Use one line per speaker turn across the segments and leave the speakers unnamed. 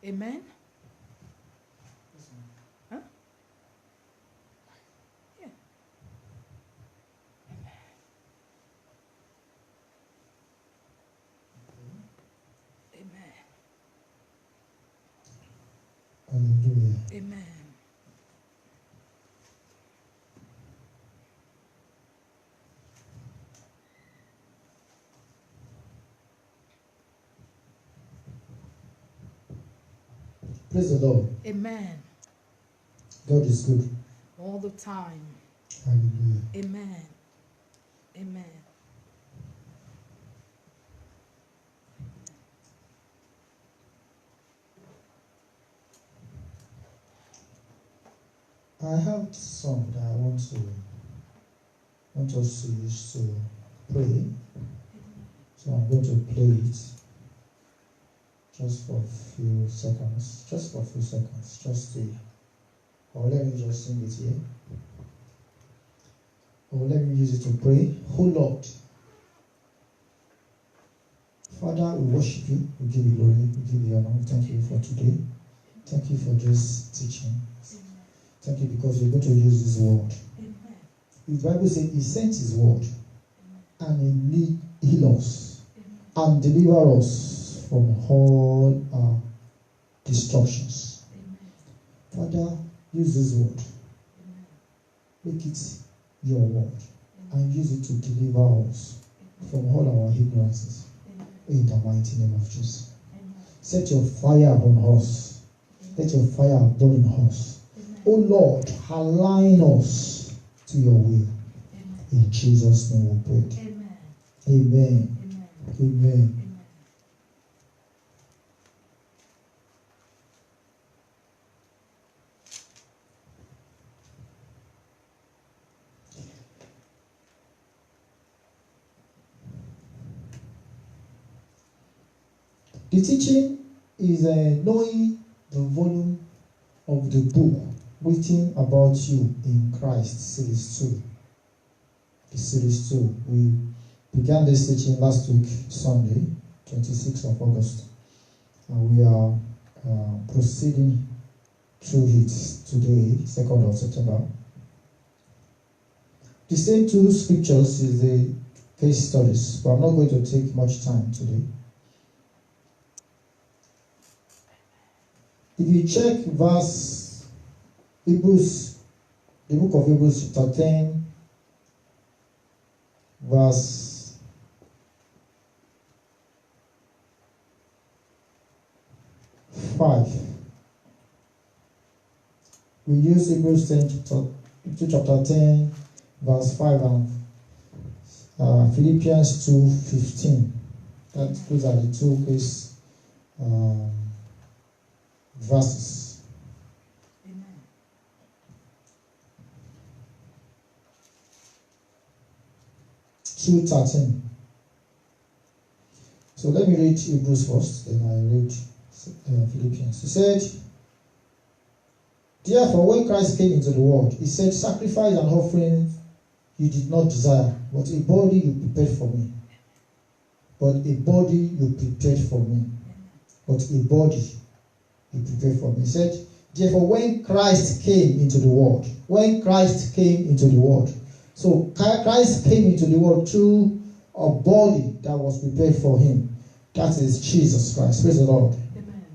Amen. Huh? Yeah. Amen.
Hallelujah.
Amen.
Praise the Lord.
Amen.
God is good.
All the time.
Hallelujah.
Amen. Amen.
I have song that I want us to use to pray. So I'm going to play it just for a few seconds. Or let me just sing it here. Or let me use it to pray. Oh Lord, Father, we worship you. We give you glory. We give you honor. Thank you for today. Thank you for this teaching. Thank you because you're going to use this word.
Amen.
The Bible says he sent his word and he heal us and deliver us from all our destructions. Father, use this word. Make it your word and use it to deliver us from all our ignorances. In the mighty name of Jesus. Set your fire on us. Let your fire burn in us. Oh Lord, align us to your will. In Jesus' name we pray. Amen. Amen. The teaching is knowing the volume of the book written about you in Christ, series 2. The series 2. We began this teaching last week, Sunday, 26th of August. And we are proceeding through it today, 2nd of September. The same two scriptures is the case studies, but I'm not going to take much time today. If you check Hebrews, the book of Hebrews chapter 10, verse 5. We use Hebrews 10, chapter 10, verse 5 and Philippians 2:15. Those are the two case verses. 2:13. So let me read Hebrews first, then I read Philippians. He said, therefore, when Christ came into the world, he said, sacrifice and offering you did not desire, but a body you prepared for me. But a body you prepared for me. But a body you prepared for me. He said, therefore, when Christ came into the world, so Christ came into the world through a body that was prepared for him. That is Jesus Christ. Praise the Lord.
Amen.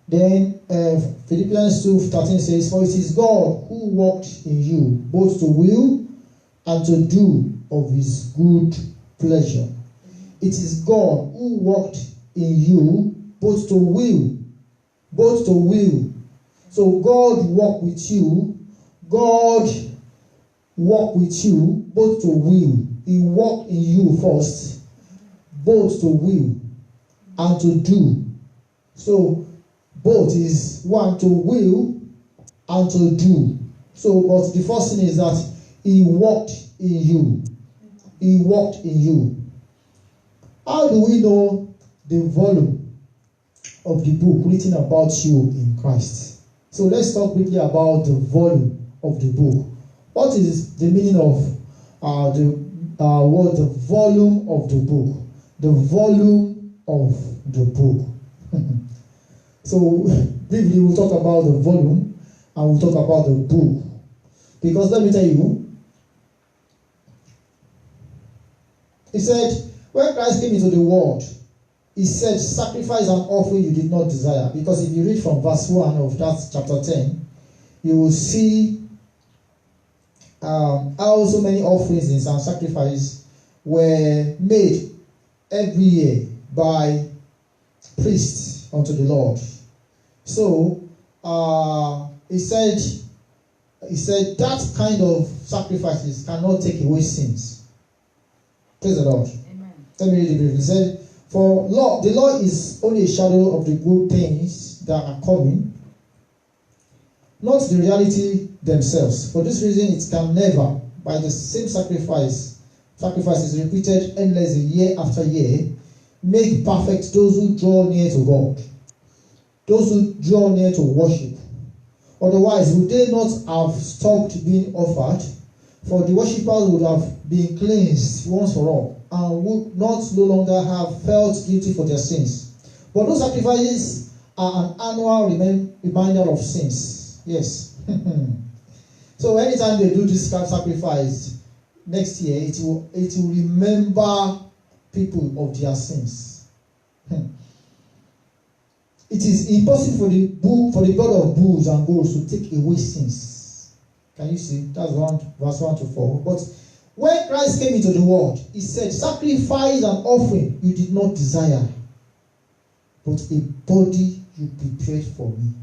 Then Philippians 2:13 says, for it is God who worked in you, both to will and to do of his good pleasure. It is God who worked in you, both to will. So God worked with you. God work with you, both to will. He worked in you first, both to will and to do. So both is one, to will and to do. So, but the first thing is that he worked in you. He worked in you. How do we know the volume of the book written about you in Christ? So let's talk briefly about the volume of the book. What is the meaning of the volume of the book? The volume of the book. So briefly, we'll talk about the volume and we'll talk about the book. Because let me tell you, he said, when Christ came into the world, he said, sacrifice and offering you did not desire. Because if you read from verse 1 of that chapter 10, you will see how so many offerings and sacrifices were made every year by priests unto the Lord. So he said that kind of sacrifices cannot take away sins. Praise the Lord.
Amen.
Let me read it briefly. He said, for the law is only a shadow of the good things that are coming, not the reality themselves. For this reason, it can never, by the same sacrifices repeated endlessly year after year, make perfect those who draw near to God, those who draw near to worship. Otherwise, would they not have stopped being offered? For the worshippers would have been cleansed once for all, and would no longer have felt guilty for their sins. But those sacrifices are an annual reminder of sins. Yes. So anytime they do this kind of sacrifice next year, it will remember people of their sins. It is impossible for the blood of bulls and goats to take away sins. Can you see? That's verse 1 to 4. But when Christ came into the world, he said, sacrifice and offering you did not desire, but a body you prepared for me.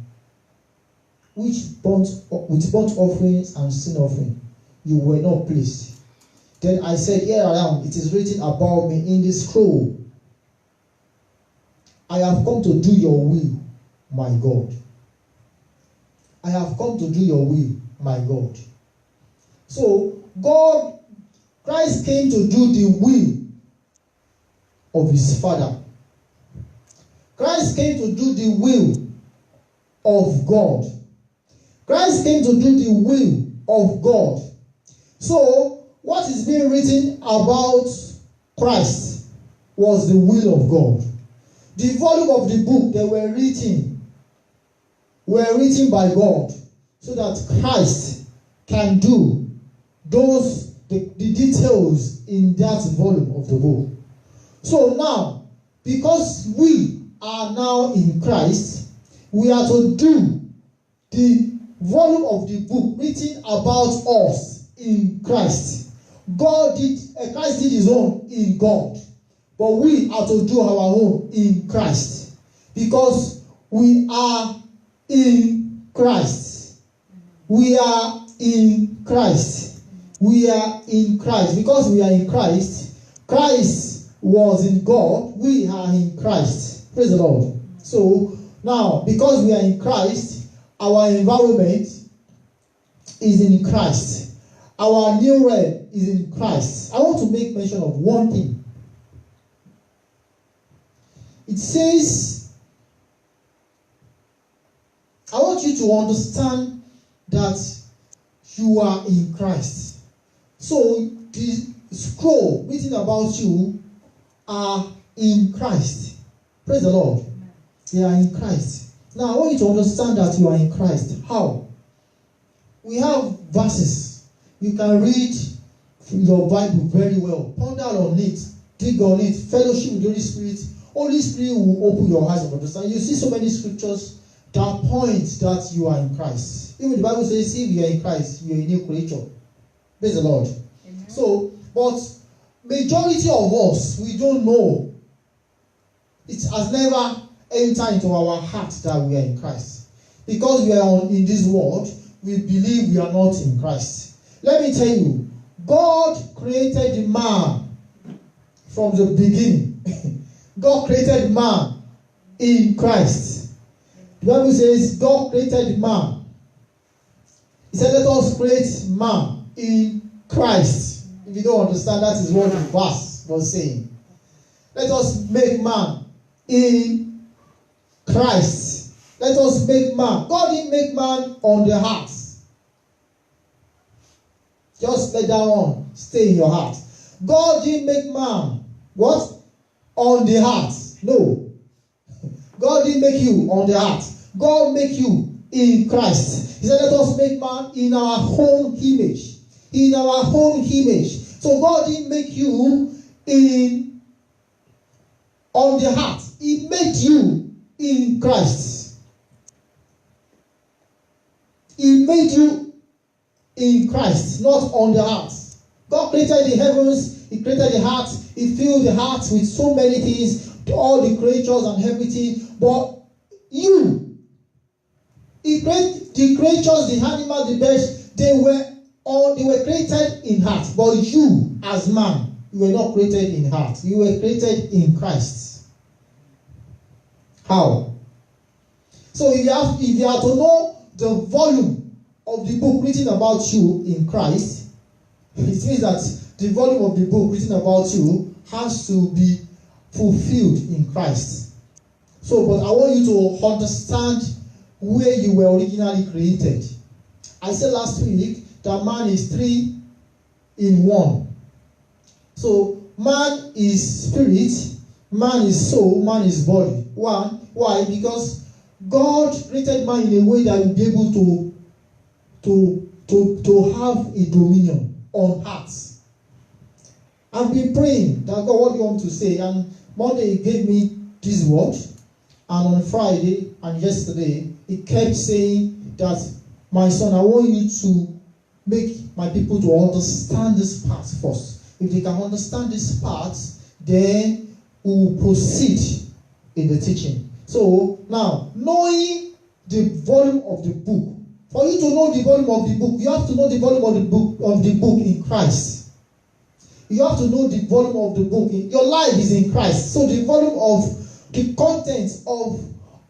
With burnt offerings and sin offering you were not pleased. Then I said, here I am, it is written about me in the scroll. I have come to do your will, my God. I have come to do your will, my God. So, Christ came to do the will of his Father. Christ came to do the will of God. Christ came to do the will of God. So, what is being written about Christ was the will of God. The volume of the book that were written by God, so that Christ can do the details in that volume of the book. So now, because we are now in Christ, we are to do the volume of the book written about us in Christ. Christ did his own in God, but we are to do our own in Christ, because we are in Christ. We are in Christ. We are in Christ. Because we are in Christ, Christ was in God, we are in Christ. Praise the Lord. So now, because we are in Christ, our environment is in Christ. Our new realm is in Christ. I want to make mention of one thing. It says, I want you to understand that you are in Christ. So the scroll written about you are in Christ. Praise the Lord. They are in Christ. Now I want you to understand that you are in Christ. How? We have verses. You can read your Bible very well. Ponder on it. Dig on it. Fellowship with the Holy Spirit. Holy Spirit will open your eyes of understanding. You see so many scriptures that point that you are in Christ. Even the Bible says, if you are in Christ, you are a new creature. Praise the Lord. Amen. So, but majority of us, we don't know. It has never entered into our heart that we are in Christ. Because we are in this world, we believe we are not in Christ. Let me tell you, God created the man from the beginning. God created man in Christ. The Bible says God created man. He said, let us create man in Christ. If you don't understand, that is what the verse was saying. Let us make man in Christ. Let us make man. God didn't make man on the heart. Just let that one stay in your heart. God didn't make man, what? On the heart. No. God God didn't make you on the heart. God make you in Christ. He said, let us make man in our own image. In our own image. So God didn't make you on the heart. He made you in Christ. He made you in Christ, not on the heart. God created the heavens, He created the heart, He filled the heart with so many things, all the creatures and everything. But you, He created the creatures, the animals, the birds, they were created in heart. But you, as man, you were not created in heart. You were created in Christ. How? So if you are to know the volume of the book written about you in Christ, it means that the volume of the book written about you has to be fulfilled in Christ. So, but I want you to understand where you were originally created. I said last week that man is 3 in 1. So, man is spirit, man is soul, man is body. Why? Because God created man in a way that will be able to have a dominion on hearts. I've been praying that God, what do you want to say? And Monday He gave me this word, and on Friday and yesterday He kept saying that, my son, I want you to make my people to understand this part first. If they can understand this part, then we will proceed in the teaching. So now, knowing the volume of the book, for you to know the volume of the book, you have to know the volume of the book in Christ. You have to know the volume of the book. Your life is in Christ. So the volume of the contents of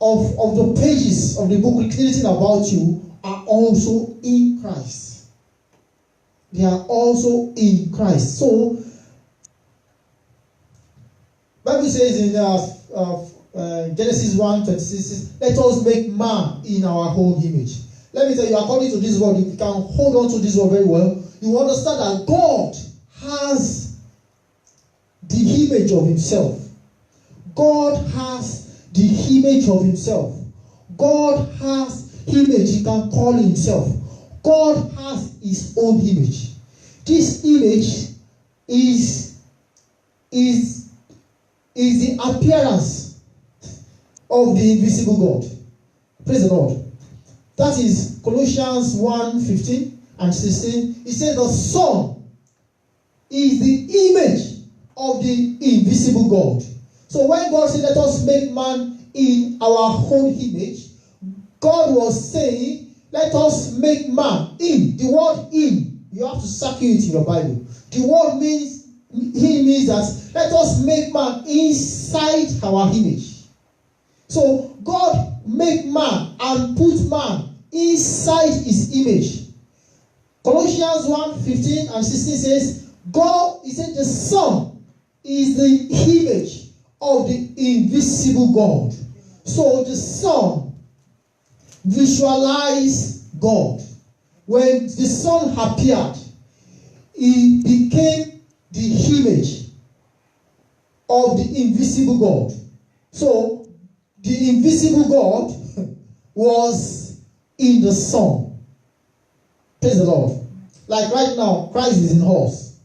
the pages of the book written about you are also in Christ. They are also in Christ. So, Bible says in Genesis 1:26, let us make man in our own image. Let me tell you, according to this word, if you can hold on to this word very well, you understand that God has the image of Himself. God has the image of Himself. God has image He can call Himself. God has His own image. This image is the appearance of the invisible God. Praise the Lord. That is Colossians 1:15 and 16. It says the Son is the image of the invisible God. So when God said, let us make man in our own image, God was saying, let us make man in. The word in, you have to circle it in your Bible. The word means that let us make man inside our image. So God made man and put man inside His image. Colossians 1:15 and 16 says, God, He said the Son is the image of the invisible God. So the Son visualized God. When the Son appeared, He became the image of the invisible God. So the invisible God was in the Son. Praise the Lord. Like right now, Christ is in us.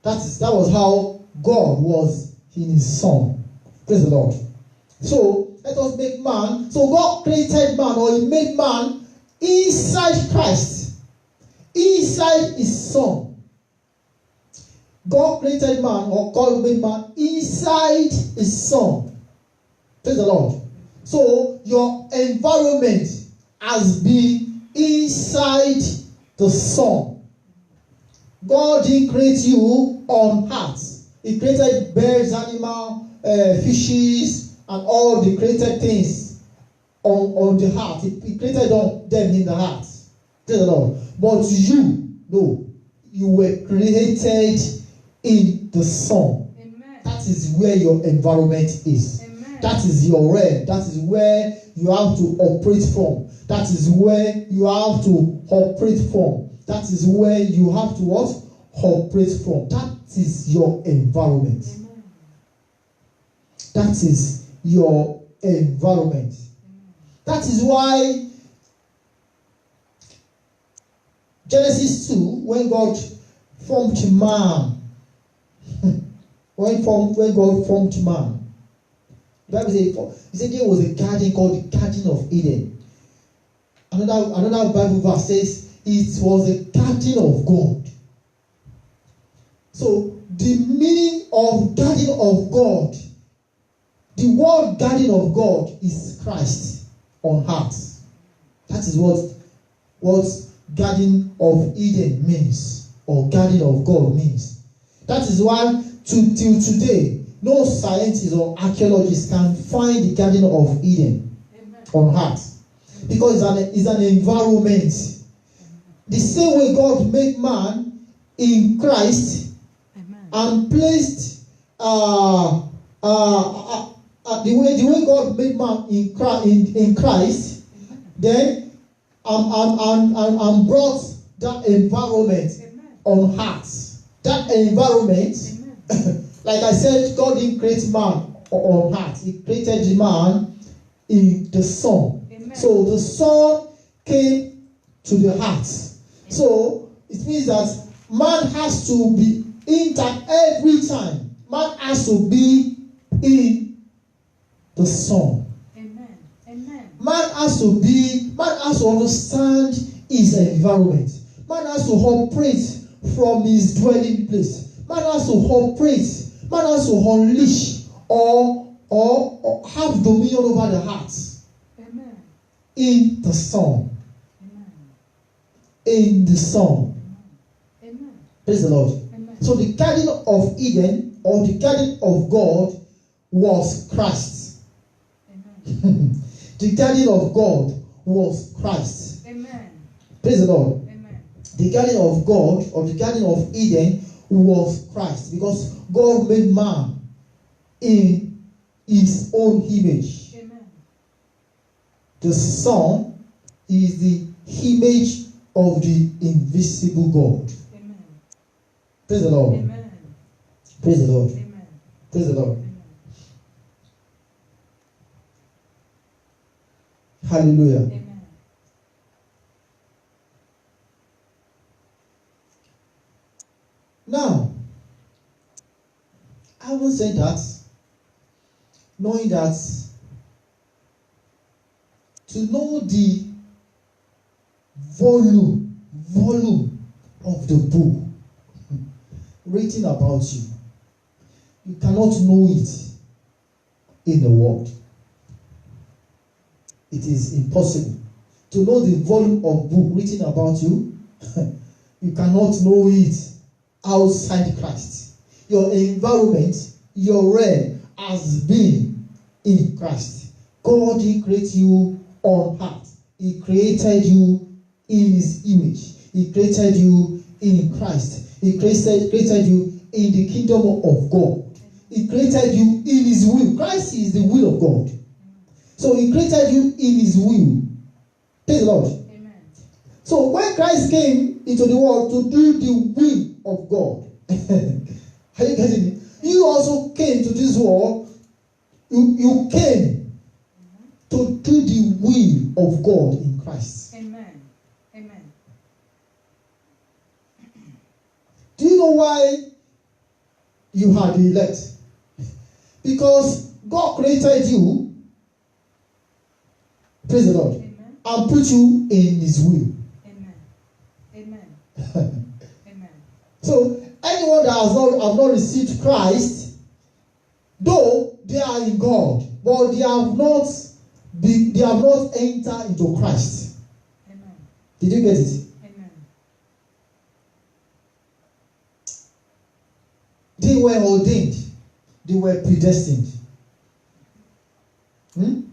That was how God was in His Son. Praise the Lord. So let us make man. So God created man, or He made man inside Christ, inside His Son. God created man, or God made man inside His Son. Praise the Lord. So your environment has been inside the Son. God didn't create you on earth. He created birds, animals, fishes, and all the created things on the heart. He created them in the heart. Praise the Lord. But you were created in the Son.
Amen.
That is where your environment is.
Amen.
That is your realm. That is where you have to operate from. That is where you have to operate from. That is where you have to what? Operate from. That is your environment.
Amen.
That is your environment. That is why Genesis 2, when God formed man, when God formed man, the Bible says, he said there was a garden called the Garden of Eden. Another Bible verse says it was a garden of God. So the meaning of garden of God, the word garden of God is Christ on earth. That is what Garden of Eden means, or Garden of God means. That is why till today, no scientist or archaeologist can find the Garden of Eden on earth. Because it's an environment. The same way God made man in Christ and placed the way God made man in Christ, then and brought that environment on earth. That environment, like I said, God didn't create man on earth. He created the man in the sun. So the sun came to the heart. So it means that man has to be intact every time. Man has to be in the sun.
Amen. Amen.
Man has to understand his environment. Man has to operate from his dwelling place. Man has to operate. Man has to unleash or have dominion over the heart. In the sun.
Amen.
In the sun.
Amen.
Praise the Lord.
Amen.
So the Garden of Eden or the Garden of God was Christ.
Amen.
The Garden of God was Christ.
Amen.
Praise the Lord.
Amen.
The Garden of God or the Garden of Eden was Christ, because God made man in his own image. The Son is the image of the invisible God.
Amen.
Praise the Lord.
Amen.
Praise the Lord.
Amen.
Praise the Lord.
Amen.
Hallelujah.
Amen.
Now, I will say that, knowing that, to know the volume of the book written about you, you cannot know it in the world. It is impossible to know the volume of book written about you. You cannot know it outside Christ. Your environment, your realm has been in Christ. God didn't create you on earth. He created you in his image. He created you in Christ. He created you in the kingdom of God. He created you in his will. Christ is the will of God. So he created you in his will. Praise the Lord.
Amen.
So when Christ came into the world to do the will of God, are you getting it? You also came to this world. You came to do the will of God in Christ.
Amen. Amen.
Do you know why you are the elect? Because God created you, praise the Lord,
Amen.
and put you in his will.
Amen. Amen. Amen.
So anyone that have not received Christ, though they are in God, but they have not entered into Christ.
Amen.
Did you get it?
Amen.
They were ordained. They were predestined.
Amen.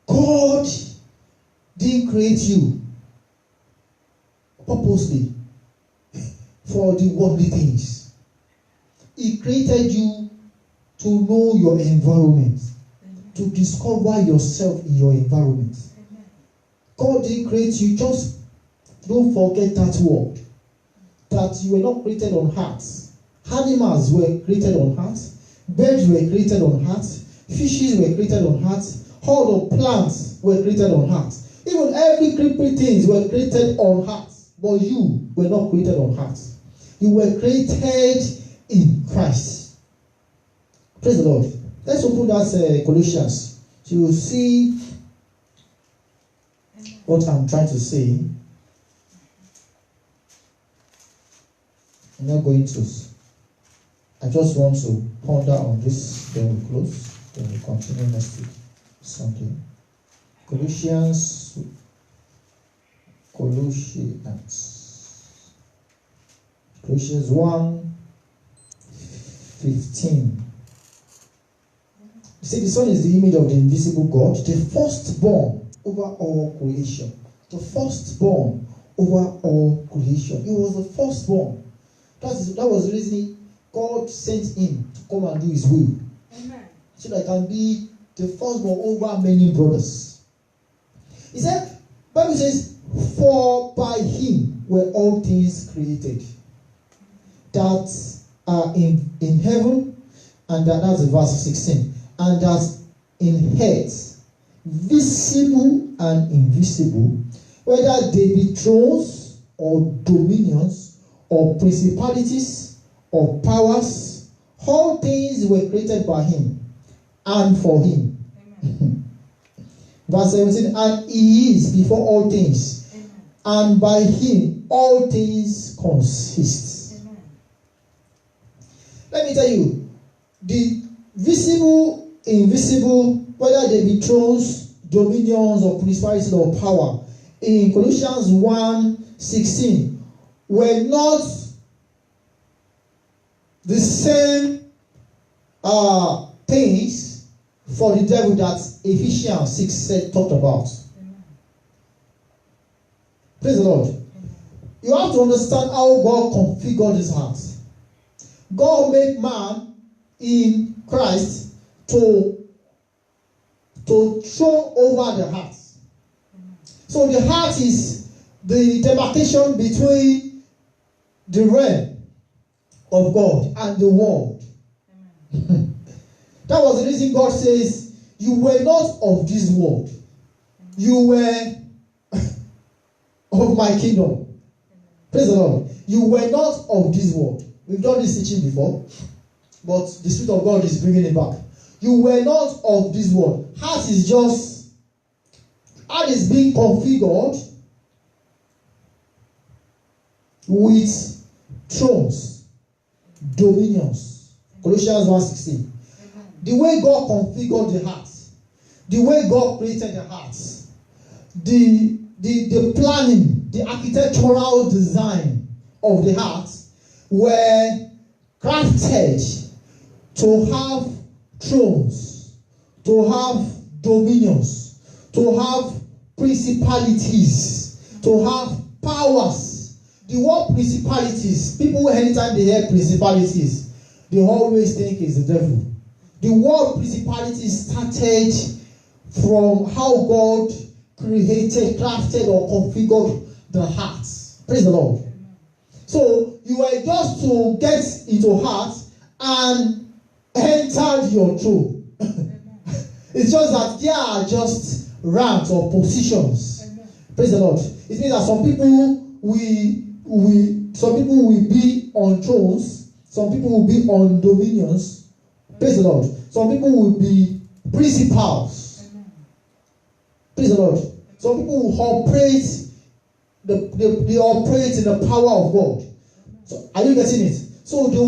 God didn't create you purposely for the worldly things. He created you to know your environment, to discover yourself in your environment.
Amen.
God didn't create you. Just don't forget that word, that you were not created on hearts. Animals were created on hearts. Birds were created on hearts. Fishes were created on earth. All the plants were created on earth. Even every creeping things were created on earth. But you were not created on earth. You were created in Christ. Praise the Lord. Let's open that Colossians. So you will see what I'm trying to say. I'm not going to. I just want to ponder on this. Then we close. Then we continue next week. Sunday. Colossians 1:15. You see, the Son is the image of the invisible God, the firstborn over all creation. The firstborn over all creation. He was the firstborn. That was the reason God sent him to come and do his will.
Amen.
So that he can be the firstborn over many brothers. He said, Bible says, for by him were all things created that are in heaven, and that's verse 16, and that in earth, visible and invisible, whether they be thrones or dominions or principalities or powers, all things were created by him and for him.
Amen.
Verse 17, and he is before all things,
Amen.
and by him all things consist.
Amen.
Let me tell you, the visible, invisible, whether they be thrones, dominions, or principalities or power, in Colossians 1:16, were not the same things for the devil that Ephesians 6 talked about.
Amen.
Praise the Lord.
Amen.
You have to understand how God configured his heart. God made man in Christ to throw over the heart. So the heart is the demarcation between the realm of God and the world.
Amen.
That was the reason God says, you were not of this world. You were of my kingdom. Praise the Lord. You were not of this world. We've done this teaching before, but the Spirit of God is bringing it back. You were not of this world. Heart is being configured with thrones, dominions. Colossians 1:16. The way God configured the heart, the way God created the heart, the planning, the architectural design of the heart were crafted to have thrones, to have dominions, to have principalities, to have powers. The word principalities, people anytime they hear principalities, they always think it's the devil. The word principalities started from how God created, crafted, or configured the heart. Praise the Lord. So you were just to get into heart and enter your throne. It's just that there are just ranks or positions.
Amen.
Praise the Lord. It means that some people will be on thrones, some people will be on dominions. Praise the Lord. Some people will be principals.
Amen.
Praise the Lord. Some people will operate. They operate in the power of God. So, are you getting it? So the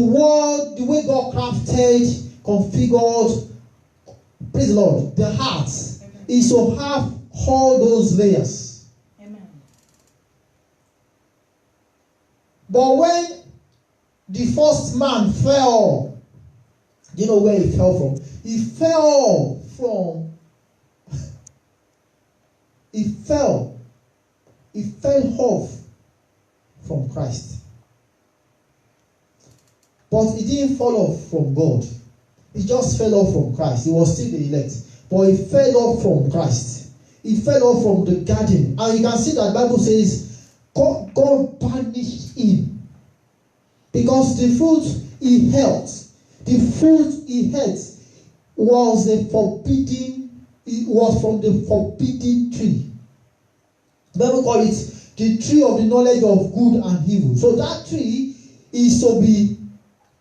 way God crafted, configured, praise the Lord, the heart is to have all those layers.
Amen.
But when the first man fell, do you know where he fell from? He fell off from Christ. But he didn't fall off from God. He just fell off from Christ. He was still the elect. But he fell off from Christ. He fell off from the garden. And you can see that the Bible says God punished him. Because the fruit he held, was a forbidden, it was from the forbidden tree. The Bible call it the tree of the knowledge of good and evil. So that tree is to be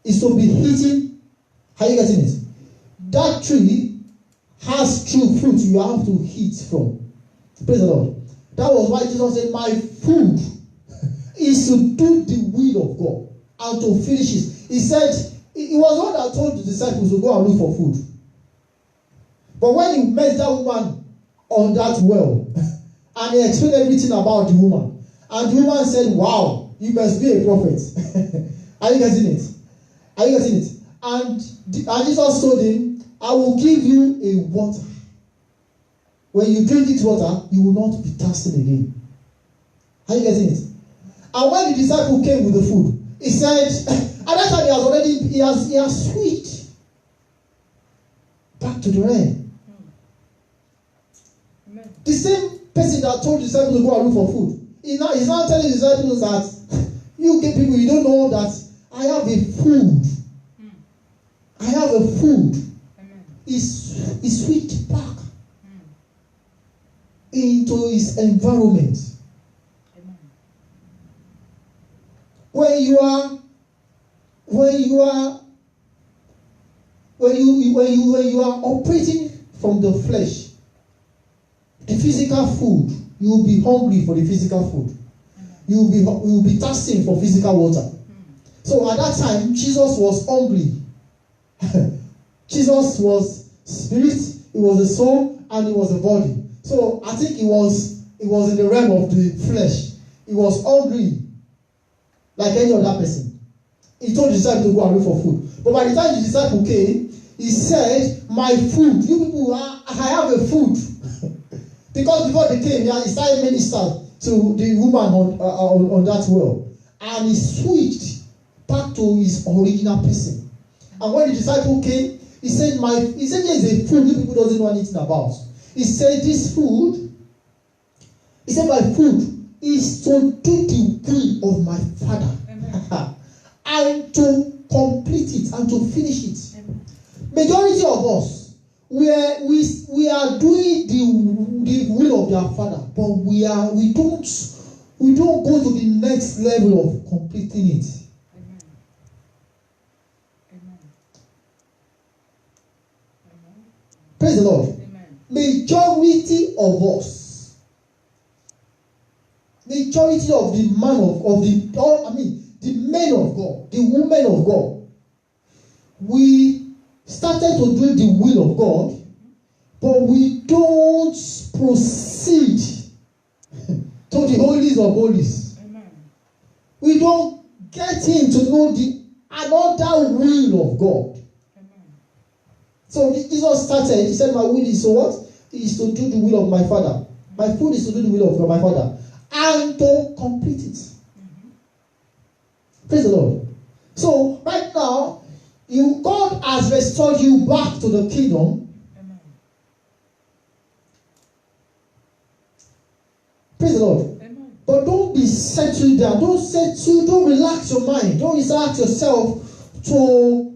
eaten. Are you getting it? That tree has true fruit you have to eat from. Praise the Lord. That was why Jesus said, my food is to do the will of God and to finish it. He said, he was the one that told the disciples to go and look for food. But when he met that woman on that well, and he explained everything about the woman, and the woman said, wow, you must be a prophet. Are you getting it? Are you getting it? And Jesus told him, I will give you a water. When you drink this water, you will not be thirsty again. Are you getting it? And when the disciple came with the food, he said, at that time he has switched back to the realm. The same person that told the disciples to go and look for food, he's now telling the disciples that you people, you don't know that I have a food. I have a food. He switched back into his environment. When you are operating from the flesh, the physical food, you will be hungry for the physical food. You will be thirsting for physical water. So at that time, Jesus was hungry. Jesus was spirit, he was a soul, and he was a body. So I think he was in the realm of the flesh. He was hungry like any other person. He told the disciples to go and look for food. But by the time the disciple came, he said, my food, you people, I have a food. Because before they came, he started ministering to the woman on that well. And he switched back to his original person. And when the disciple came, he said, there's a food you people doesn't know anything about. He said, this food, he said, my food is to do the will of my Father. And to complete it and to finish it. Amen. Majority of us, we are doing the will of their Father, but we don't go to the next level of completing it.
Amen. Amen. Amen.
Praise the Lord.
Amen.
Majority of us, majority of the men of God, the women of God, we started to do the will of God, but we don't proceed to the holies of holies.
Amen.
We don't get in to know another will of God.
Amen.
So Jesus started, he said, my will is to what? Is to do the will of my Father. My food is to do the will of my Father. And to complete it. Praise the Lord. So right now, God has restored you back to the kingdom.
Amen.
Praise the Lord.
Amen.
But don't be settled down. Don't relax your mind. Don't relax yourself to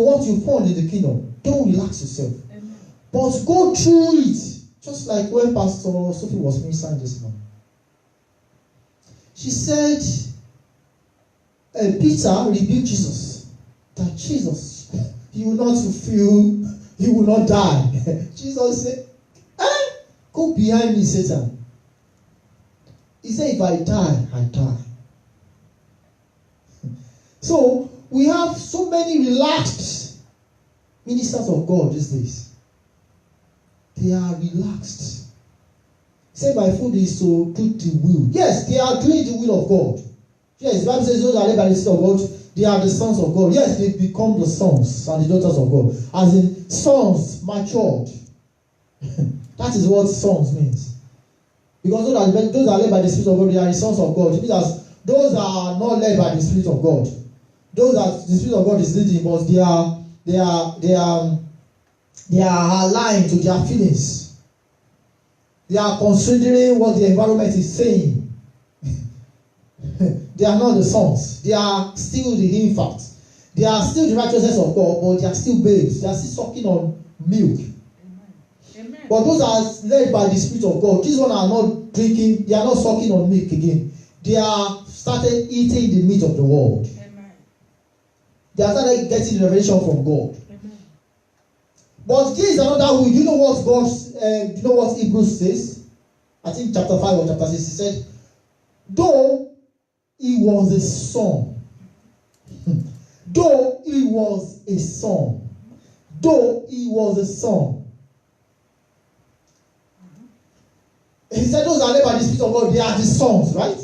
what you found in the kingdom. Don't relax yourself.
Amen. But
go through it. Just like when Pastor Sophie was ministering this morning. She said, Peter rebuked Jesus. That Jesus, you will not die. Jesus said, go behind me, Satan. He said, if I die, I die. So, we have so many relaxed ministers of God these days. They are relaxed. Say my food is to do the will. Yes, they are doing the will of God. Yes, the Bible says those that are led by the Spirit of God, they are the sons of God. Yes, they become the sons and the daughters of God. As in, sons matured. That is what sons means. Because those are led by the Spirit of God, they are the sons of God. It means that those are not led by the Spirit of God. Those that the Spirit of God is leading, but they are aligned to their feelings. They are considering what the environment is saying. They are not the sons. They are still the infants. They are still the righteousness of God, but they are still babes. They are still sucking on milk.
Amen.
But those are led by the Spirit of God. These ones are not drinking, they are not sucking on milk again. They are started eating the meat of the world.
Amen.
They are started getting the revelation from God.
Amen.
But here is another way. Do you know what do you know what Hebrews says? I think chapter 5 or chapter 6, he said, though he was a son, though he was a son, though he was a son. He said those are led by the Spirit of God, they are the sons, right?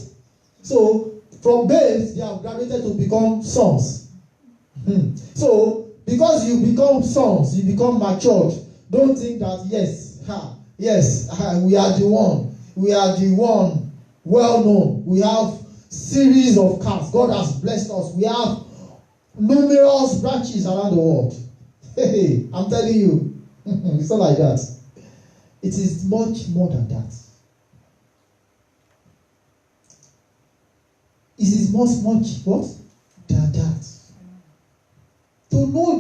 So from babes, they have graduated to become sons. So because you become sons, you become matured. Don't think that we are the one. We are the one well known. We have series of cars. God has blessed us. We have numerous branches around the world. Hey, I'm telling you, it's not like that. It is much more than that. It is much what? Than that. To know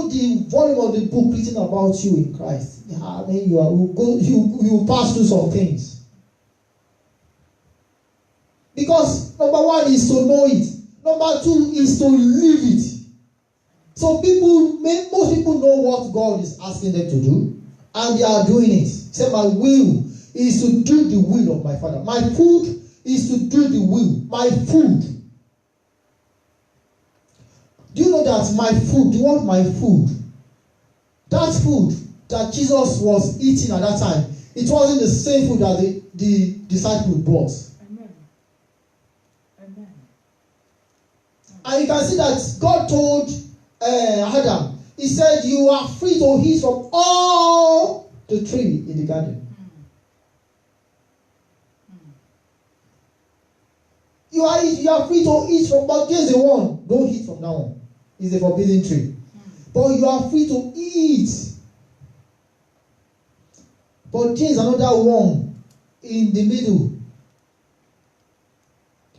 the volume of the book written about you in Christ. I mean, you will pass through some things. Because number one is to know it. Number two is to live it. So most people know what God is asking them to do, and they are doing it. Say, my will is to do the will of my Father. My food is to do the will. My food. Do you know that my food, you want my food? That food that Jesus was eating at that time, it wasn't the same food that the disciples brought.
Amen. Amen.
And you can see that God told Adam, he said, you are free to eat from all the tree in the garden. You are free to eat from, but here's the one. Don't eat from now on. It's a forbidden tree. But you are free to eat. But there's another one in the middle.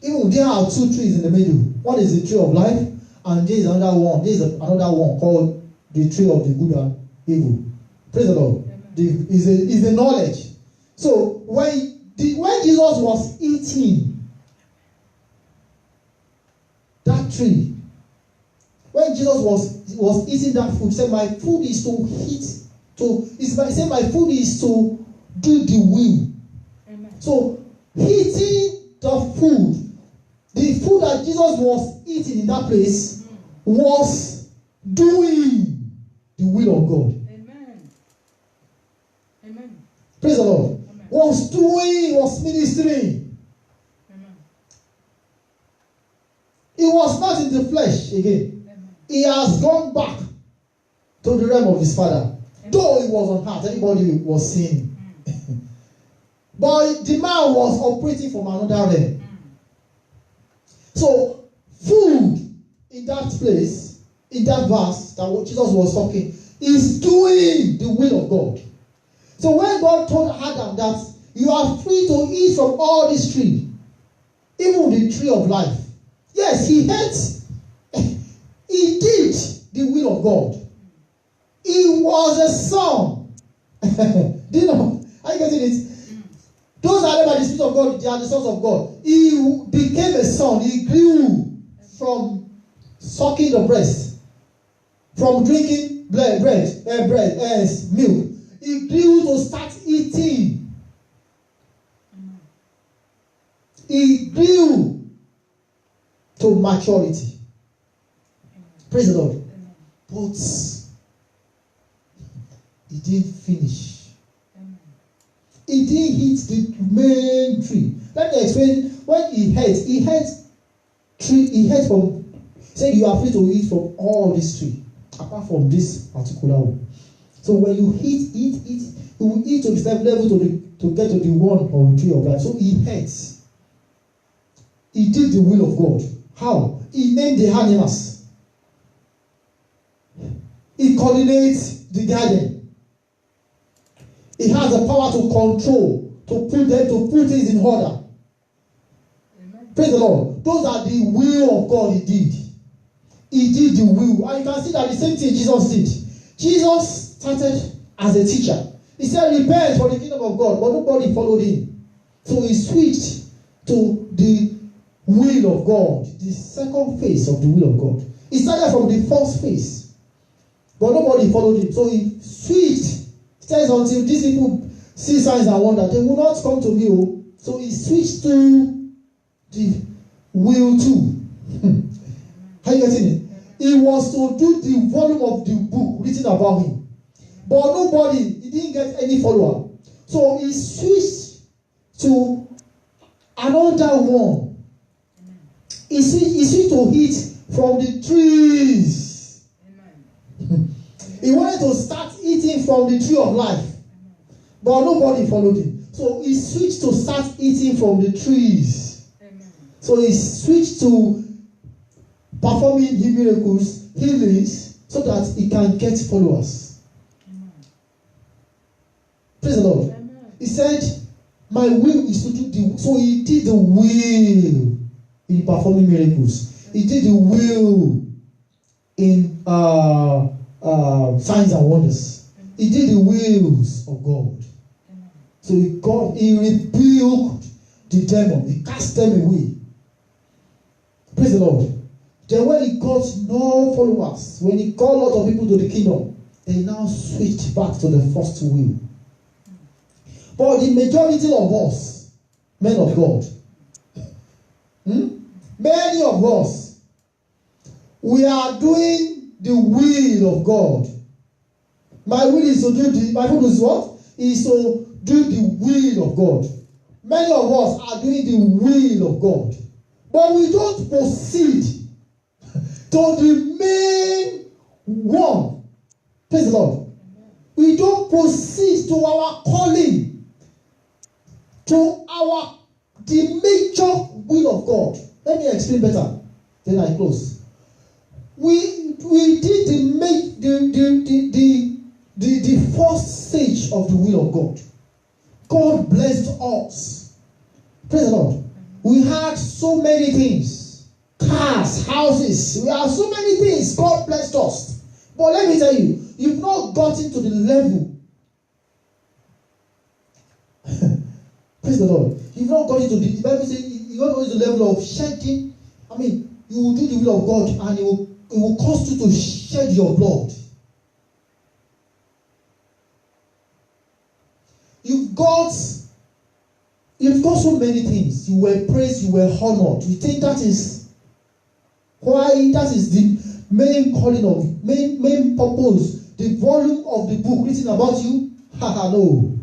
Even there are two trees in the middle. One is the tree of life, and there is another one. There is another one called the tree of the good and evil. Praise the Lord. Is the knowledge. So when Jesus was eating that tree, when Jesus was eating that food, he said, my food is to eat. He said, my food is to do the will.
Amen.
So eating the food that Jesus was eating in that place was doing the will of God.
Amen. Amen.
Praise the Lord.
Amen.
Was ministering.
Amen.
He was not in the flesh again.
Amen.
He has gone back to the realm of his Father.
Amen.
Though he was on earth, everybody was seeing him. But the man was operating from another realm. So, food in that place, in that verse that Jesus was talking, is doing the will of God. So when God told Adam that you are free to eat from all these trees, even the tree of life, yes, he did the will of God. He was a son. Do you know? Are you getting it? Those are led by the Spirit of God, they are the sons of God. He became a son. He grew from sucking the breast, from drinking milk. He grew to start eating. He grew to maturity. Praise the Lord. But he didn't finish. He didn't hit the main tree. Let me explain. When he ate from, say you are free to eat from all this tree, apart from this particular one. So when you eat, you will eat to the same level to get to the one of the tree of life. So he ate. He did the will of God. How? He named the animals. He coordinates the garden. He has the power to control, to put things in order.
Amen.
Praise the Lord. Those are the will of God he did. He did the will. And you can see that the same thing Jesus did. Jesus started as a teacher. He said, repent for the kingdom of God, but nobody followed him. So he switched to the will of God, the second phase of the will of God. He started from the first phase, but nobody followed him. So he switched. He says, until these people see signs and wonders, they will not come to me. Oh. So he switched to the will too. How you getting it? He was to do the volume of the book written about him. But nobody, he didn't get any follower. So he switched to another one. He switched to eat from the trees. He wanted to start eating from the tree of life. But nobody followed him. So he switched to start eating from the trees. So he switched to performing miracles, healings, so that he can get followers. Praise the Lord. He said, my will is to do the... So he did the will in performing miracles. He did the will in signs and wonders. He did the wills of God. So he rebuked the demon. He cast them away. Praise the Lord. Then when he got no followers, when he called a lot of people to the kingdom, they now switched back to the first will. But the majority of us, men of God, many of us, we are doing the will of God. My will is to do my will is what? Is to do the will of God. Many of us are doing the will of God. But we don't proceed to the main one. Praise the Lord. We don't proceed to our calling, to the major will of God. Let me explain better. Then I close. We did the first stage of the will of God. God blessed us. Praise the Lord. We had so many things. Cars, houses. We have so many things. God blessed us. But let me tell you, you've not gotten to the level. Praise the Lord. You've not gotten to the Bible says you've not gotten to the level of shedding. I mean, you will do the will of God and it will cause you to shed your blood. You've got so many things. You were praised, you were honored. You think that is why, that is the main calling of, main purpose, the volume of the book written about you? Haha, no.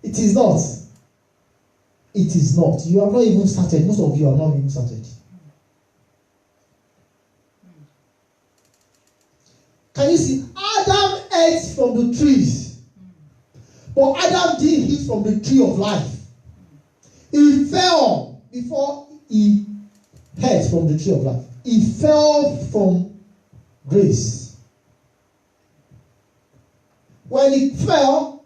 It is not. It is not. You have not even started. Most of you have not even started. Can you see? Adam ate from the trees. But Adam didn't eat from the tree of life. He fell before he ate from the tree of life. He fell from grace. When he fell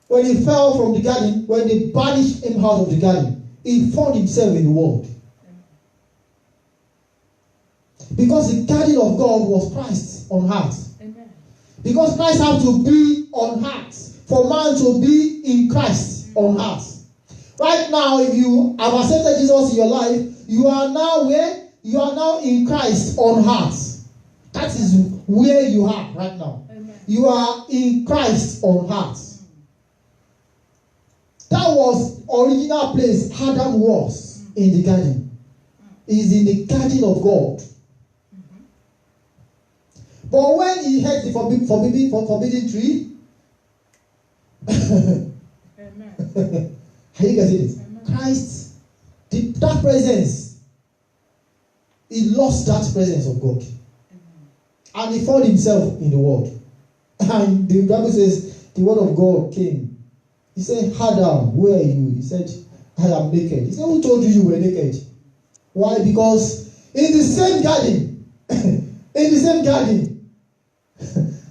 from the garden, when they banished him out of the garden, he found himself in the world. Because the garden of God was Christ on earth. Because Christ had to be on earth for man to be in Christ on earth. Right now, if you have accepted Jesus in your life, you are now where? You are now in Christ on earth. That is where you are right now. Amen. You are in Christ on earth. That was original place Adam was in the garden. He's in the garden of God. But when he ate the forbidden tree, Amen. Are you getting it? Amen. Christ, that presence, he lost that presence of God. Amen. And he found himself in the world. And the Bible says, the word of God came. He said, Adam, where are you? He said, I am naked. He said, who told you were naked? Why? Because in the same garden,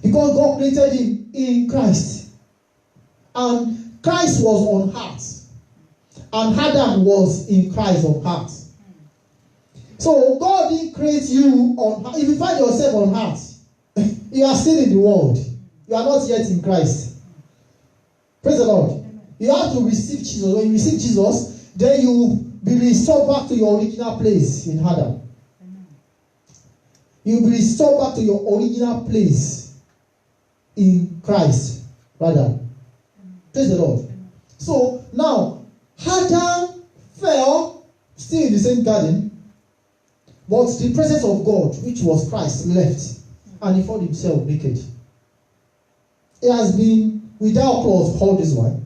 because God created him in Christ. And Christ was on earth. And Adam was in Christ on earth. So God didn't create you on. If you find yourself on earth, you are still in the world. You are not yet in Christ. Praise the Lord.
Amen.
You have to receive Jesus. When you receive Jesus, then you will be restored back to your original place in Adam.
Amen.
You will be restored back to your original place in Christ, rather.
Amen.
Praise the Lord.
Amen.
So now, Adam fell still in the same garden, but the presence of God, which was Christ, left, and he found himself naked. He has been without clothes all this while,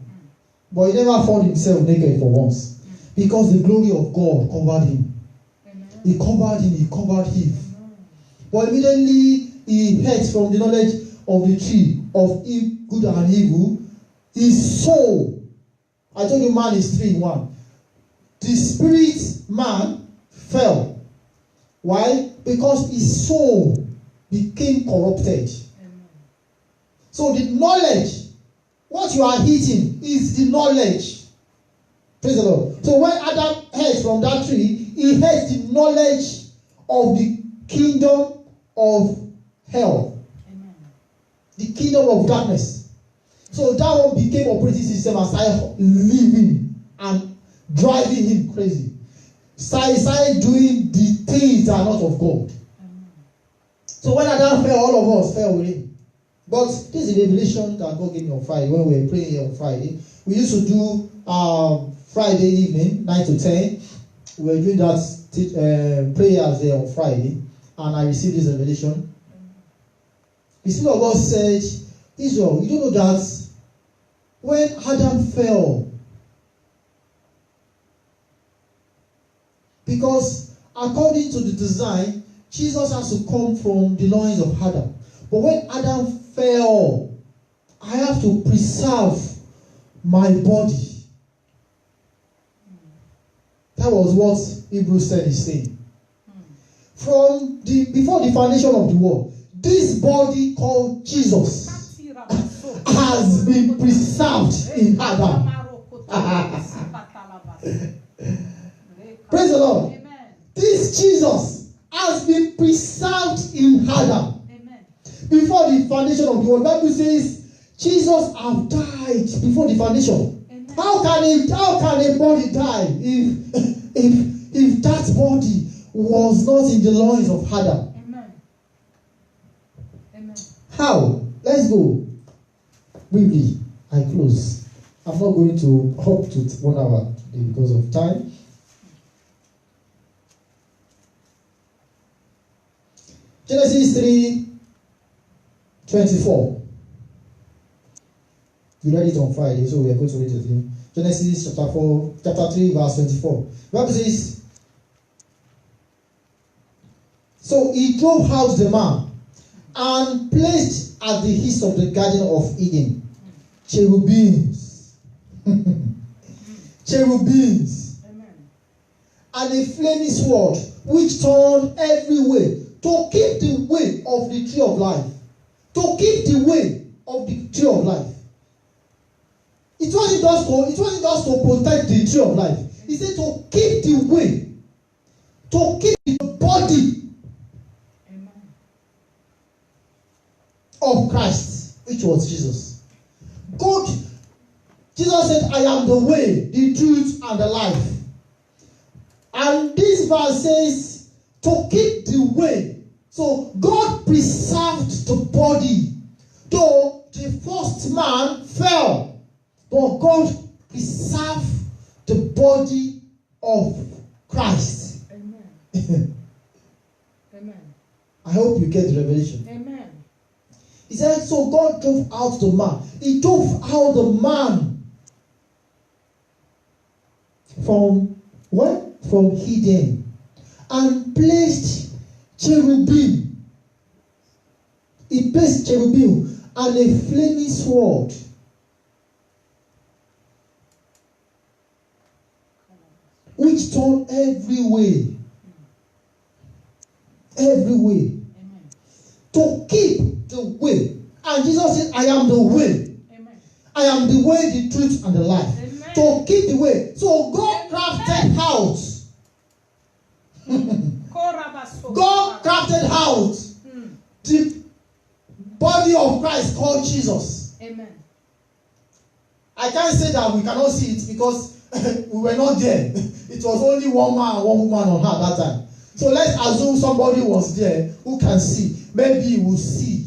but he never found himself naked for once, because the glory of God covered him.
Amen.
He covered him, he covered Eve.
Amen.
But immediately he ate from the knowledge of the tree of good and evil. His soul, I told you man is 3 in 1. The spirit man fell. Why? Because his soul became corrupted.
Amen.
So the knowledge, what you are eating is the knowledge. Praise the Lord. So when Adam ate from that tree, he ate the knowledge of the kingdom of hell.
Amen.
The kingdom of darkness. So that one became operating system and started living and driving him crazy. Started doing the things that are not of God.
Amen.
So when Adam fell, all of us fell with him. But this is a revelation that God gave me on Friday when we were praying here on Friday. We used to do Friday evening, 9 to 10. We were doing that prayers there on Friday, and I received this revelation. The Spirit of God said, Israel, you don't know that when Adam fell, because according to the design, Jesus has to come from the loins of Adam. But when Adam fell, I have to preserve my body. That was what Hebrews 10 is saying. Before the foundation of the world, this body called Jesus has been preserved in Adam. Praise the Lord.
Amen.
This Jesus has been preserved in Adam.
Amen.
Before the foundation of the world. The Bible says Jesus have died before the foundation.
Amen.
How can a body die if that body was not in the loins of Adam?
Amen. Amen.
How? Let's go. Briefly, I close. I'm not going to hop to 1 hour today because of time. Genesis 3:24. We read it on Friday, so we are going to read it again. Genesis chapter 3, verse 24. The Bible says, so he drove out the man and placed at the east of the Garden of Eden cherubims. Cherubims.
Amen.
And a flaming sword which turned every way to keep the way of the tree of life. To keep the way of the tree of life. It wasn't just to protect the tree of life. He said to keep the way. To keep the body
Amen.
of Christ, which was Jesus. God, Jesus said, I am the way, the truth, and the life. And this verse says, to keep the way. So God preserved the body. Though the first man fell, but God preserved the body of Christ.
Amen. Amen.
I hope you get the revelation.
Amen.
He said, so God drove out the man. He drove out the man from what? From Eden. And placed cherubim. He placed cherubim and a flaming sword. Which turned every way. Every way.
Amen.
To keep the way. And Jesus said, I am the way.
Amen.
I am the way, the truth, and the life.
Amen.
to keep the way. So God crafted out. God crafted out the body of Christ called Jesus.
Amen.
I can't say that we cannot see it because we were not there. It was only one man and one woman on her that time. So let's assume somebody was there who can see. Maybe he will see.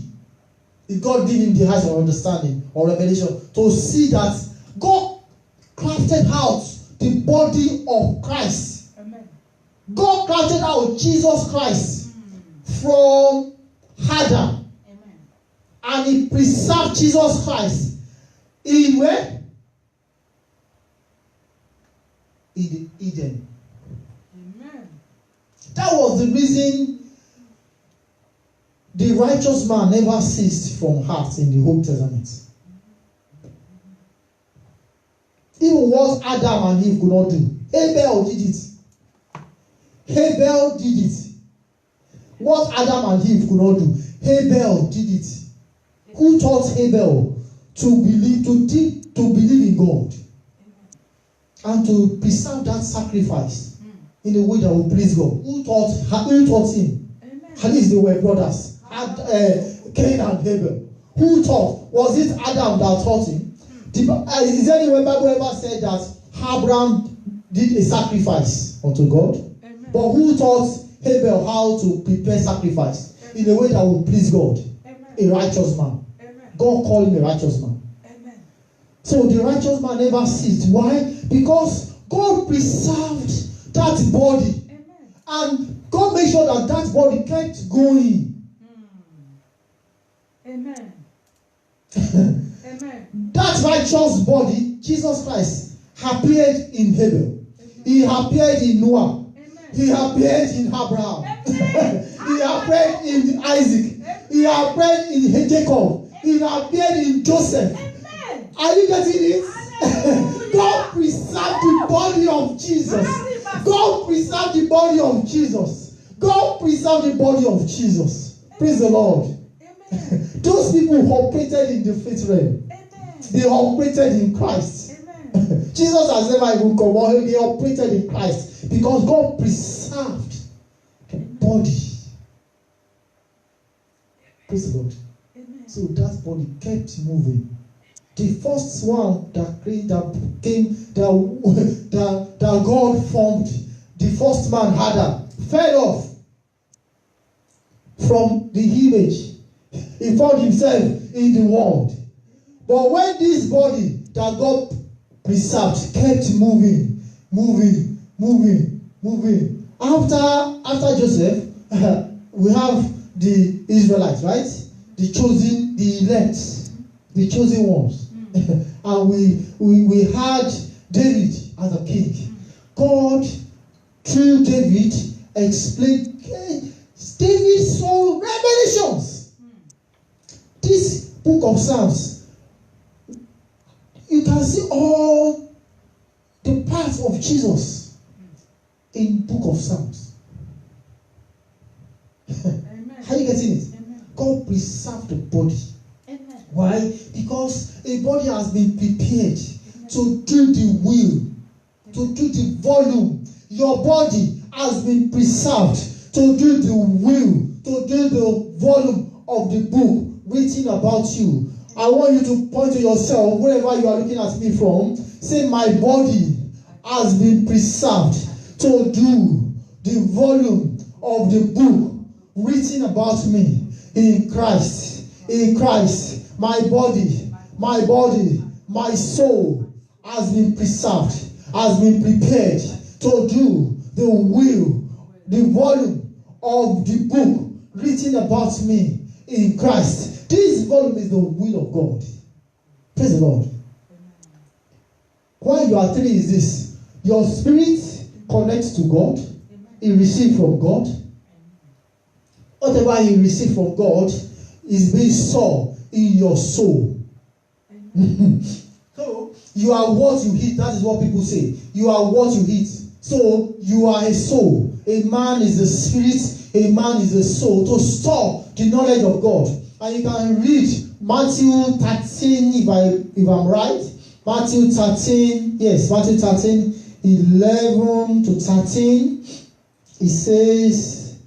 If God gave him the eyes of understanding or revelation to see that God crafted out the body of Christ.
Amen.
God crafted out Jesus Christ from Adam.
Amen.
And he preserved Jesus Christ in where? In Eden.
Amen.
That was the reason the righteous man never ceased from heart in the Old Testament. Even what Adam and Eve could not do, Abel did it. Abel did it. What Adam and Eve could not do, Abel did it. Who taught Abel to believe in God and to preserve that sacrifice in a way that will please God? Who taught him?
Amen.
At least they were brothers. Cain and Abel. Who taught? Was it Adam that taught him? Is there anywhere Bible ever said that Abraham did a sacrifice unto God?
Amen.
But who taught Abel how to prepare sacrifice in a way that will please God?
Amen.
A righteous man.
Amen.
God called him a righteous man.
Amen.
So the righteous man never ceased. Why? Because God preserved that body.
Amen.
And God made sure that that body kept going.
Amen. Amen.
That righteous body, Jesus Christ, appeared in Abel. He appeared in Noah.
Amen.
He appeared in Abraham. He appeared in Isaac. He appeared in Jacob. He appeared in Joseph.
Amen.
Are you getting it? God preserved the body of Jesus. God preserved the body of Jesus. God preserved the body of Jesus. Praise the Lord.
Amen.
Those people operated in the faith realm.
Amen.
They operated in Christ.
Amen.
Jesus has never even come on. They operated in Christ because God preserved the body. Praise the Lord.
Amen.
So that body kept moving. The first one that God formed, the first man, Adam, fell off from the image. He found himself in the world. But when this body that God preserved kept moving, after Joseph, we have the Israelites, right? The chosen, the elect, the chosen ones. And we had David as a king. God, through David, explained. David saw revelations. This book of Psalms, you can see all the parts of Jesus in book of Psalms.
Amen.
Are you getting it?
Amen.
God preserved the body.
Amen.
Why? Because a body has been prepared to do the will, to do the volume. Your body has been preserved to do the will, to do the volume of the book written about you. I want you to point to yourself, wherever you are looking at me from, say, my body has been preserved to do the volume of the book written about me in Christ. In Christ, my body, my soul has been preserved, has been prepared to do the will, the volume of the book written about me in Christ. This volume is the will of God. Praise the Lord. Why you are telling is this: your spirit connects to God, it receives from God. Whatever you receive from God is being stored in your soul. So you are what you eat. That is what people say. You are what you eat. So you are a soul. A man is the spirit. A man is the soul. To store the knowledge of God. And you can read Matthew 13, if I'm right. Matthew 13, yes, Matthew 13, 11 to 13, it says,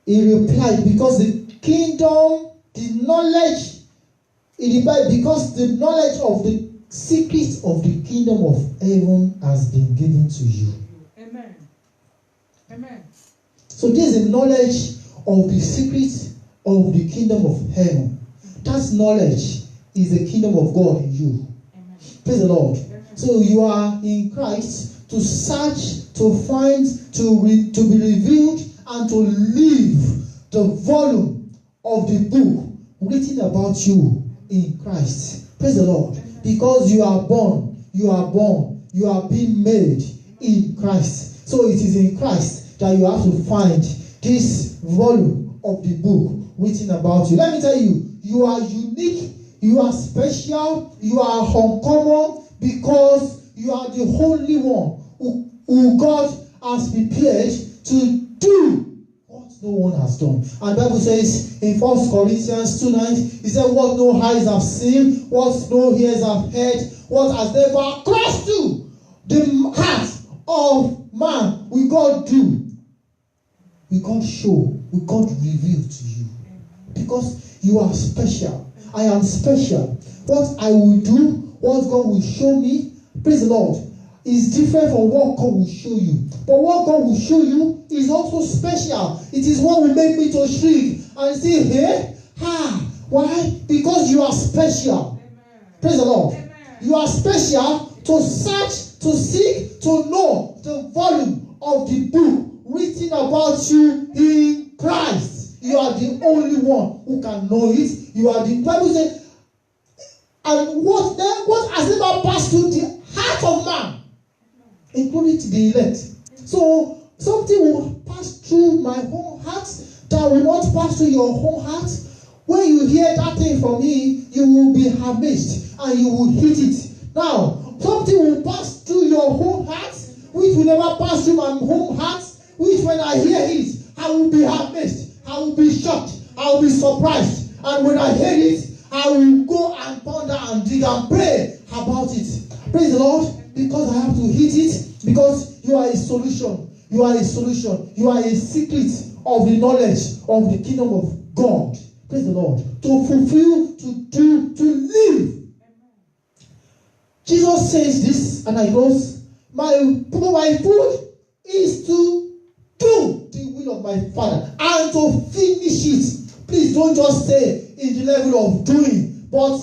he replied, because the kingdom, the knowledge, he replied, because the knowledge of the secrets of the kingdom of heaven has been given to you.
Amen. Amen.
So this is the knowledge of the secrets of the kingdom of heaven. That knowledge is the kingdom of God in you.
Amen.
Praise the Lord.
Amen.
So you are in Christ to search, to find, to be revealed, and to live the volume of the book written about you in Christ. Praise the Lord. Because you are born, you are being made in Christ. So it is in Christ that you have to find this volume of the book written about you. Let me tell you, you are unique, you are special, you are uncommon, because you are the only one who God has prepared to do what no one has done. And the Bible says in 1 Corinthians 2:9, he said, what no eyes have seen, what no ears have heard, what has never crossed to the heart of man, will God do, will God show, will God reveal to you. Because you are special. I am special. What I will do, what God will show me, praise the Lord, is different from what God will show you. But what God will show you is also special. It is what will make me to shriek and say, hey, why? Because you are special.
Amen.
Praise the Lord.
Amen.
You are special to search, to seek, to know the volume of the book written about you in Christ. You are the only one who can know it. You are the Bible says, and what has never passed through the heart of man, including to the elect. So something will pass through my own heart that will not pass through your own heart. When you hear that thing from me, you will be amazed and you will hit it. Now, something will pass through your own heart, which will never pass through my own heart, which when I hear it, I will be amazed. I will be shocked. I will be surprised. And when I hear it, I will go and ponder and dig and pray about it. Praise the Lord. Because I have to hit it. Because you are a solution. You are a solution. You are a secret of the knowledge of the kingdom of God. Praise the Lord. To fulfill, to do, to live. Jesus says this, and I close. My food is to do the will of my Father and to finish it. Please don't just stay in the level of doing, but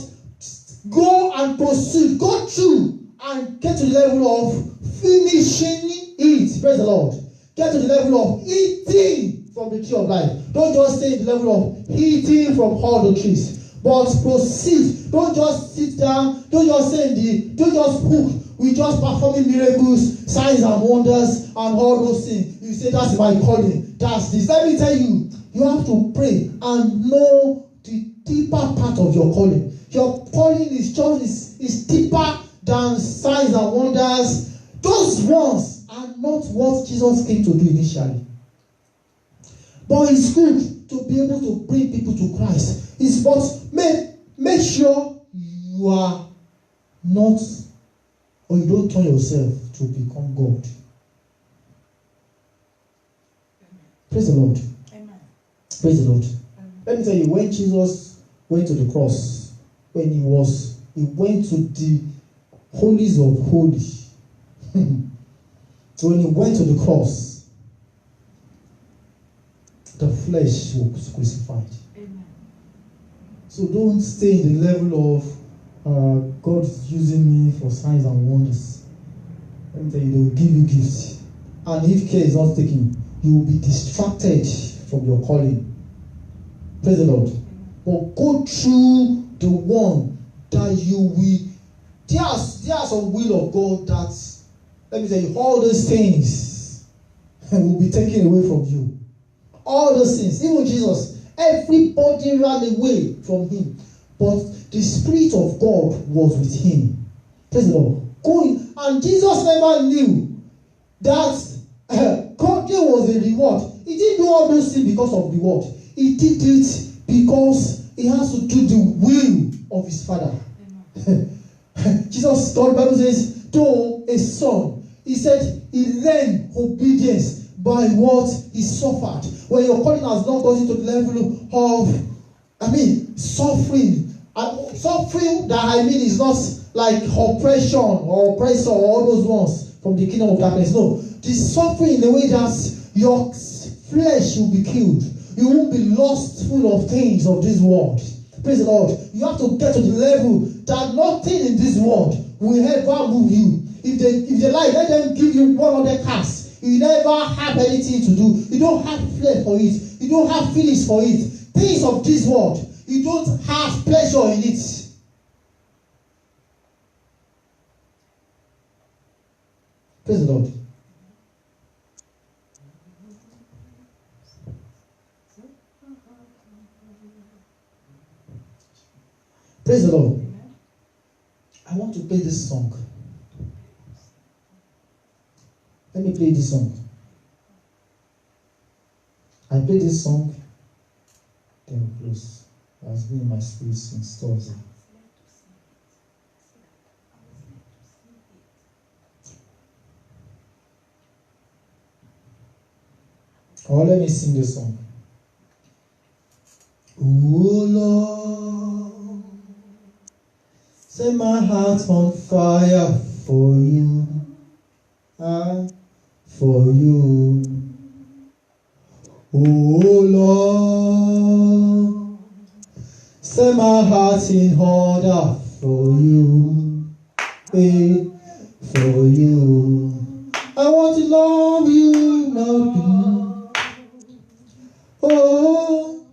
go and proceed, go through and get to the level of finishing it. Praise the Lord. Get to the level of eating from the tree of life. Don't just stay in the level of eating from all the trees, but proceed. Don't just sit down. Don't just don't just hook with just performing miracles, signs and wonders, and all those things. You say, that's my calling. That's this. Let me tell you, you have to pray and know the deeper part of your calling. Your calling is deeper than signs and wonders. Those ones are not what Jesus came to do initially. But it's good to be able to bring people to Christ. It's but make sure you are not, or you don't turn yourself to become God. Praise the Lord.
Amen.
Praise the Lord.
Amen.
Let me tell you, when Jesus went to the cross, when he went to the holies of holies. So when he went to the cross, the flesh was crucified.
Amen.
So don't stay in the level of God is using me for signs and wonders. Let me tell you, they will give you gifts. And if care is not taken, you will be distracted from your calling. Praise the Lord. But go through the one that you will. There's some will of God that, let me tell you, all those things will be taken away from you. All those things. Even Jesus, everybody ran away from him. But the Spirit of God was with him. Praise the Lord. Going, and Jesus never knew that God there was a reward. He didn't do all those things because of reward. He did it because he has to do the will of his Father. Jesus, God, the Bible says, though a son, he said he learned obedience by what he suffered. When your calling has not gotten to the level of, suffering. Suffering that is not like oppression or oppressor or all those ones from the kingdom of darkness. No. The suffering in the way that your flesh will be killed. You won't be lost full of things of this world. Praise the Lord. You have to get to the level that nothing in this world will ever move you. If they lie, let them give you 100 cars. You never have anything to do. You don't have flesh for it. You don't have feelings for it. Things of this world, you don't have pleasure in it. Praise the Lord. Praise the Lord. I want to play this song. Let me play this song. I play this song. Then we close. It has been in my spirit since Thursday. Or let me sing this song. Oh Lord, set my heart on fire for you. For you. Oh Lord, set my heart in order for you. For you. I want to love you, love you. Oh,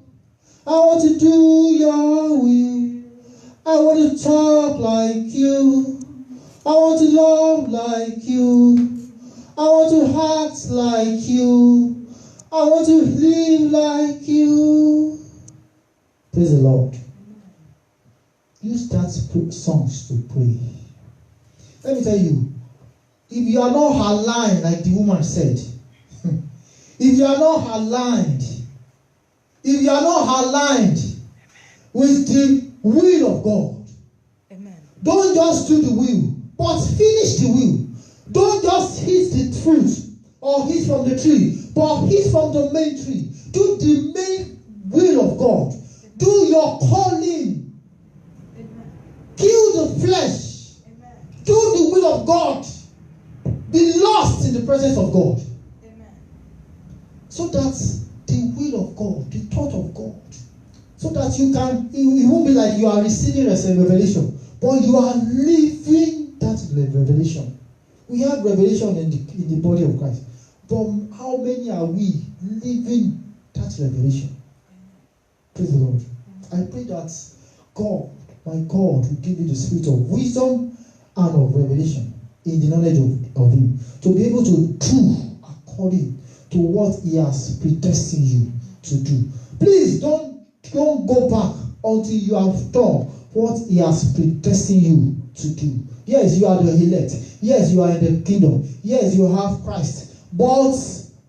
I want to do your will. I want to talk like you. I want to love like you. I want to act like you. I want to live like you. Praise the Lord. Use that songs to pray. Let me tell you, if you are not aligned, like the woman said, if you are not aligned with the will of God,
Amen.
Don't just do the will, but finish the will. Don't just hit the fruit or hit from the tree, but hit from the main tree. Do the main will of God. Do your calling.
Amen.
Kill the flesh.
Amen.
Do the will of God. Be lost in the presence of God.
Amen.
So that the will of God, the thought of God, so that you can, it won't be like you are receiving a revelation, but you are living that revelation. We have revelation in the body of Christ, but how many are we living that revelation? Praise the Lord. I pray that God, my God, will give you the spirit of wisdom and of revelation in the knowledge of Him, to be able to do according to what He has predestined you to do. Please don't go back until you have done what He has predestined you to do. Yes, you are the elect. Yes, you are in the kingdom. Yes, you have Christ. But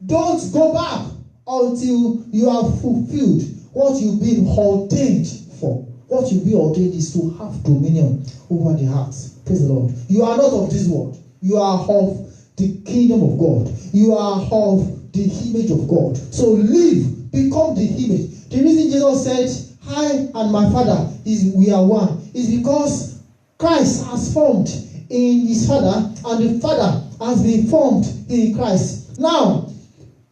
don't go back until you have fulfilled what you've been ordained for. What you've been ordained is to have dominion over the hearts. Praise the Lord. You are not of this world. You are of the kingdom of God. You are of the image of God. So live, become the image. The reason Jesus said, I and my Father we are one, is because Christ has formed in His Father, and the Father has been formed in Christ. Now,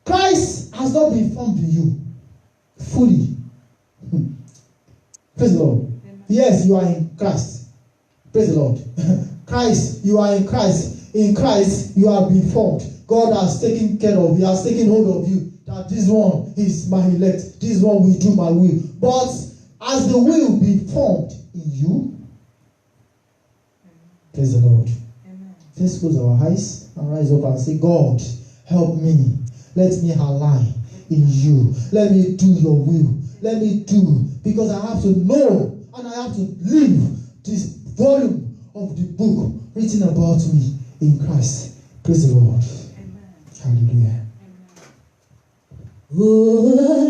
Christ has not been formed in you fully. Praise the Lord. Amen. Yes, you are in Christ. Praise the Lord. Christ, you are in Christ. In Christ, you have been formed. God has taken care of you, has taken hold of you. That this one is my elect. This one will do my will. But as the will be formed in you, praise the Lord. Amen. Let's close our eyes and rise up and say, God, help me. Let me align in you. Let me do your will. Let me do, because I have to know and I have to live this volume of the book written about me in Christ. Praise the Lord. Amen. Hallelujah.
Oh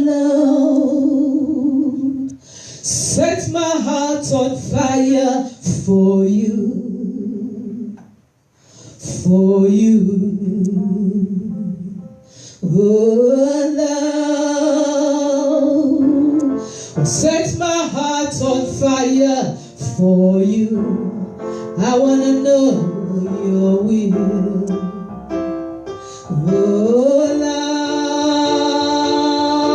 Lord, set my heart on fire for you, for you. Oh, love, set my heart on fire for you. I wanna know your will. Oh,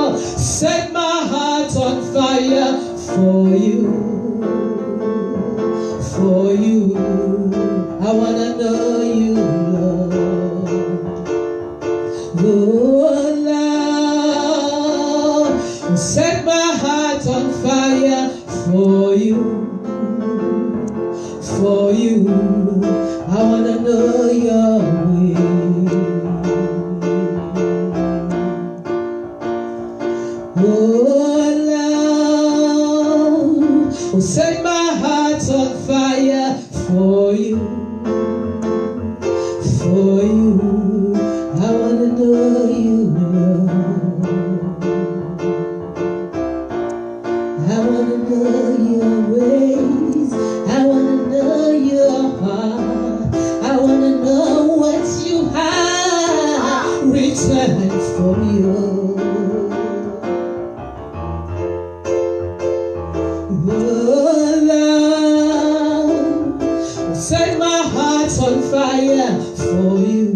love, set my heart on fire for you, for you. I wanna know you, Lord. Oh, love, set my heart on fire for you, for you. I wanna know your will. Oh, love, set my heart on fire for you, for you. I wanna know you, Lord. I wanna know your ways. I wanna know your heart. I wanna know what you have written for you. Oh, love, set my heart on fire for you,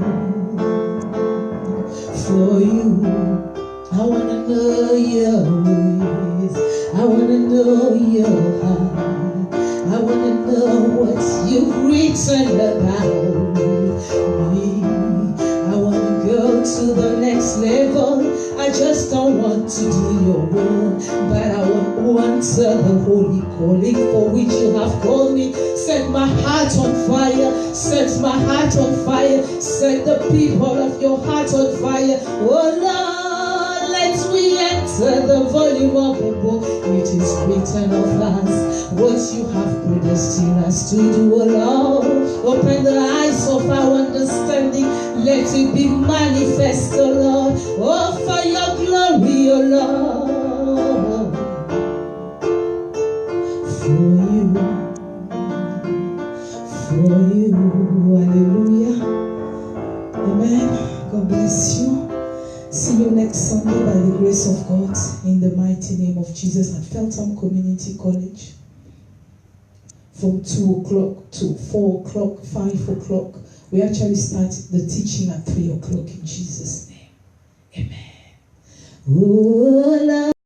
for you. I wanna know your ways. I wanna know your heart. I wanna know what you've written about me. I wanna go to the next level. I just don't want to do your will, but I want the holy calling for which you have called me. Set my heart on fire. Set my heart on fire. Set the people of your heart on fire. Oh Lord, let me enter the volume of the book. It is written of us what you have predestined us to do, oh Lord. Open the eyes of our understanding. Let it be manifest, oh Lord. Oh, for your glory, oh Lord. For you, hallelujah. Amen. God bless you. See you next Sunday by the grace of God in the mighty name of Jesus at Feltham Community College from 2 o'clock to 4 o'clock, 5 o'clock. We actually start the teaching at 3 o'clock in Jesus' name. Amen. Oh,